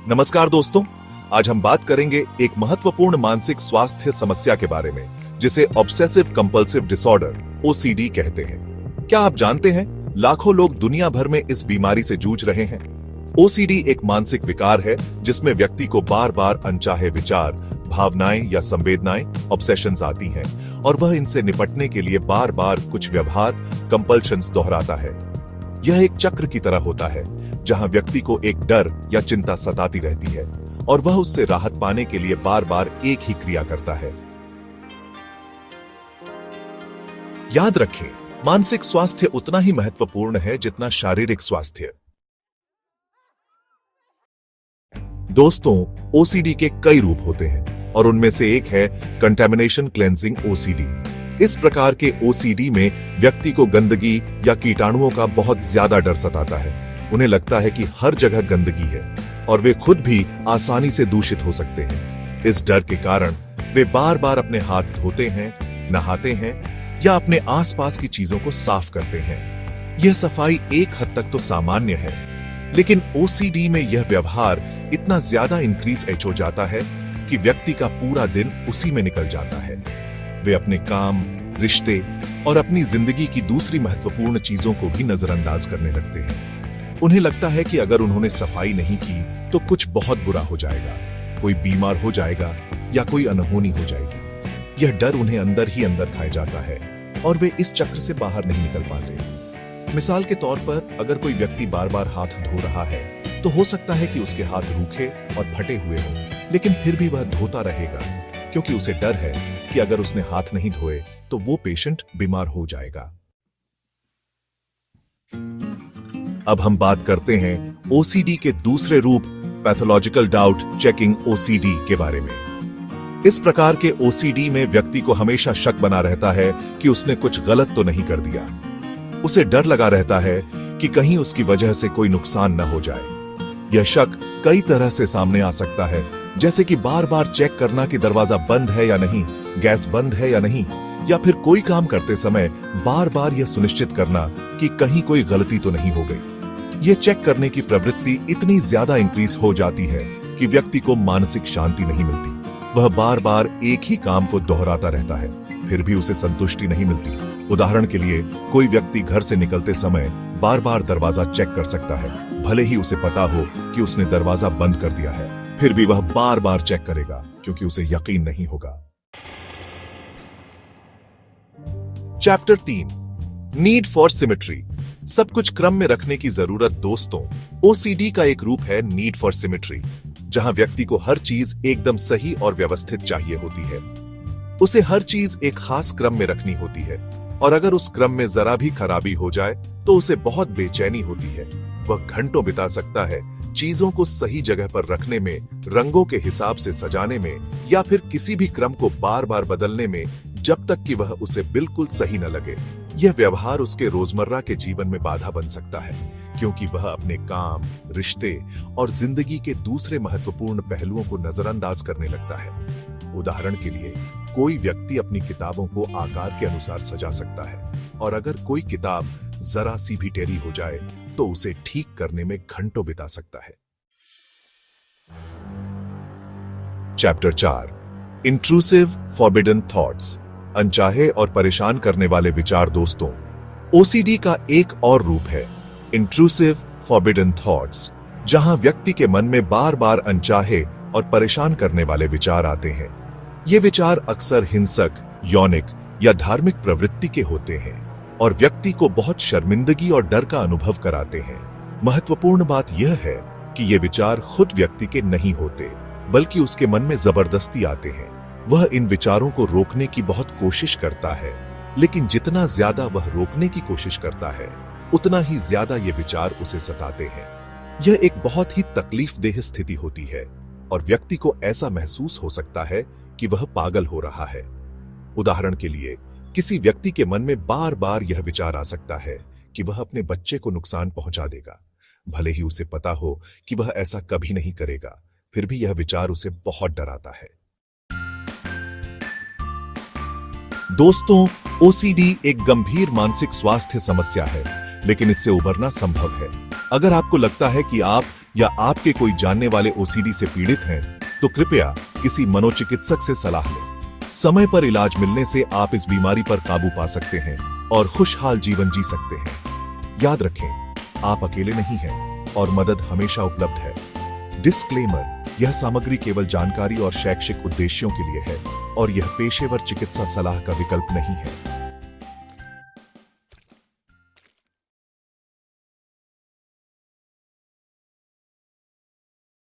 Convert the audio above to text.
नमस्कार दोस्तों, आज हम बात करेंगे एक महत्वपूर्ण मानसिक स्वास्थ्य समस्या के बारे में जिसे ऑब्सेसिव कंपल्सिव डिसऑर्डर ओसीडी कहते हैं। क्या आप जानते हैं लाखों लोग दुनिया भर में इस बीमारी से जूझ रहे हैं। ओसीडी एक मानसिक विकार है जिसमें व्यक्ति को बार बार अनचाहे विचार, भावनाएं या संवेदनाएं ऑब्सेशंस आती हैं और वह इनसे निपटने के लिए बार बार कुछ व्यवहार कंपल्शंस दोहराता है। यह एक चक्र की तरह होता है जहां व्यक्ति को एक डर या चिंता सताती रहती है और वह उससे राहत पाने के लिए बार बार एक ही क्रिया करता है। याद रखें, मानसिक स्वास्थ्य उतना ही महत्वपूर्ण है जितना शारीरिक स्वास्थ्य। दोस्तों, ओसीडी के कई रूप होते हैं और उनमें से एक है कंटेमिनेशन क्लेंजिंग ओसीडी। इस प्रकार के ओसीडी में व्यक्ति को गंदगी या कीटाणुओं का बहुत ज्यादा डर सताता है। उन्हें लगता है कि हर जगह गंदगी है और वे खुद भी आसानी से दूषित हो सकते हैं। इस डर के कारण वे बार बार अपने हाथ धोते हैं, नहाते हैं या अपने आसपास की चीजों को साफ करते हैं। यह सफाई एक हद तक तो सामान्य है, लेकिन ओसीडी में यह व्यवहार इतना ज्यादा इंक्रीज हो जाता है कि व्यक्ति का पूरा दिन उसी में निकल जाता है। वे अपने काम, रिश्ते और अपनी जिंदगी की दूसरी महत्वपूर्ण चीजों को भी नजरअंदाज करने लगते हैं। उन्हें लगता है कि अगर उन्होंने सफाई नहीं की तो कुछ बहुत बुरा हो जाएगा, कोई बीमार हो जाएगा या कोई अनहोनी हो जाएगी। यह डर उन्हें अंदर ही अंदर खाए जाता है और वे इस चक्र से बाहर नहीं निकल पाते। मिसाल के तौर पर, अगर कोई व्यक्ति बार बार हाथ धो रहा है तो हो सकता है कि उसके हाथ रूखे और फटे हुए हों, लेकिन फिर भी वह धोता रहेगा क्योंकि उसे डर है कि अगर उसने हाथ नहीं धोए तो वो पेशेंट बीमार हो जाएगा। अब हम बात करते हैं ओसीडी के दूसरे रूप पैथोलॉजिकल डाउट चेकिंग ओसीडी के बारे में। इस प्रकार के ओसीडी में व्यक्ति को हमेशा शक बना रहता है कि उसने कुछ गलत तो नहीं कर दिया। उसे डर लगा रहता है कि कहीं उसकी वजह से कोई नुकसान न हो जाए। यह शक कई तरह से सामने आ सकता है, जैसे कि बार बार चेक करना कि दरवाजा बंद है या नहीं, गैस बंद है या नहीं, या फिर कोई काम करते समय बार बार यह सुनिश्चित करना कि कहीं कोई गलती तो नहीं हो गई। यह चेक करने की प्रवृत्ति इतनी ज्यादा इंक्रीज हो जाती है कि व्यक्ति को मानसिक शांति नहीं मिलती। वह बार बार एक ही काम को दोहराता रहता है, फिर भी उसे संतुष्टि नहीं मिलती। उदाहरण के लिए, कोई व्यक्ति घर से निकलते समय बार बार दरवाजा चेक कर सकता है, भले ही उसे पता हो कि उसने दरवाजा बंद कर दिया है, फिर भी वह बार बार चेक करेगा क्योंकि उसे यकीन नहीं होगा। चैप्टर 3, नीड फॉर सिमेट्री, सब कुछ क्रम में रखने की जरूरत। दोस्तों, ओसीडी का एक रूप है नीड फॉर सिमेट्री, जहां व्यक्ति को हर चीज एकदम सही और व्यवस्थित चाहिए होती है। उसे हर चीज एक खास क्रम में रखनी होती है और अगर उस क्रम में जरा भी खराबी हो जाए तो उसे बहुत बेचैनी होती है। वह घंटों बिता सकता है चीजों को सही जगह पर रखने में, रंगों के हिसाब से सजाने में या फिर किसी भी क्रम को बार बार बदलने में, जब तक कि वह उसे बिल्कुल सही न लगे। यह व्यवहार उसके रोजमर्रा के जीवन में बाधा बन सकता है क्योंकि वह अपने काम, रिश्ते और जिंदगी के दूसरे महत्वपूर्ण पहलुओं को नजरअंदाज करने लगता है। उदाहरण के लिए, कोई व्यक्ति अपनी किताबों को आकार के अनुसार सजा सकता है और अगर कोई किताब जरा सी भी टेढ़ी हो जाए तो उसे ठीक करने में घंटों बिता सकता है। चैप्टर 4, इंट्रूसिव फॉरबिडन थॉट्स, अनचाहे और परेशान करने वाले विचार। दोस्तों, ओसीडी का एक और रूप है इंट्रूसिव फॉरबिडन थॉट्स, जहां व्यक्ति के मन में बार बार अनचाहे और परेशान करने वाले विचार आते हैं। ये विचार अक्सर हिंसक, यौनिक या धार्मिक प्रवृत्ति के होते हैं और व्यक्ति को बहुत शर्मिंदगी और डर का अनुभव कराते हैं। महत्वपूर्ण बात यह है कि ये विचार खुद व्यक्ति के नहीं होते, बल्कि उसके मन में जबरदस्ती आते हैं। वह इन विचारों को रोकने की बहुत कोशिश करता है, लेकिन जितना ज्यादा वह रोकने की कोशिश करता है, उतना ही ज्यादा ये विचार उसे सताते हैं। यह एक बहुत ही तकलीफदेह स्थिति होती है और व्यक्ति को ऐसा महसूस हो सकता है कि वह पागल हो रहा है। उदाहरण के लिए, किसी व्यक्ति के मन में बार बार यह विचार आ सकता है कि वह अपने बच्चे को नुकसान पहुंचा देगा, भले ही उसे पता हो कि वह ऐसा कभी नहीं करेगा, फिर भी यह विचार उसे बहुत डराता है। दोस्तों, ओसीडी एक गंभीर मानसिक स्वास्थ्य समस्या है, लेकिन इससे उबरना संभव है। अगर आपको लगता है कि आप या आपके कोई जानने वाले ओसीडी से पीड़ित हैं, तो कृपया किसी मनोचिकित्सक से सलाह लें। समय पर इलाज मिलने से आप इस बीमारी पर काबू पा सकते हैं और खुशहाल जीवन जी सकते हैं। याद रखें, आप अकेले नहीं हैं और मदद हमेशा उपलब्ध है। डिस्क्लेमर, यह सामग्री केवल जानकारी और शैक्षिक उद्देश्यों के लिए है और यह पेशेवर चिकित्सा सलाह का विकल्प नहीं है।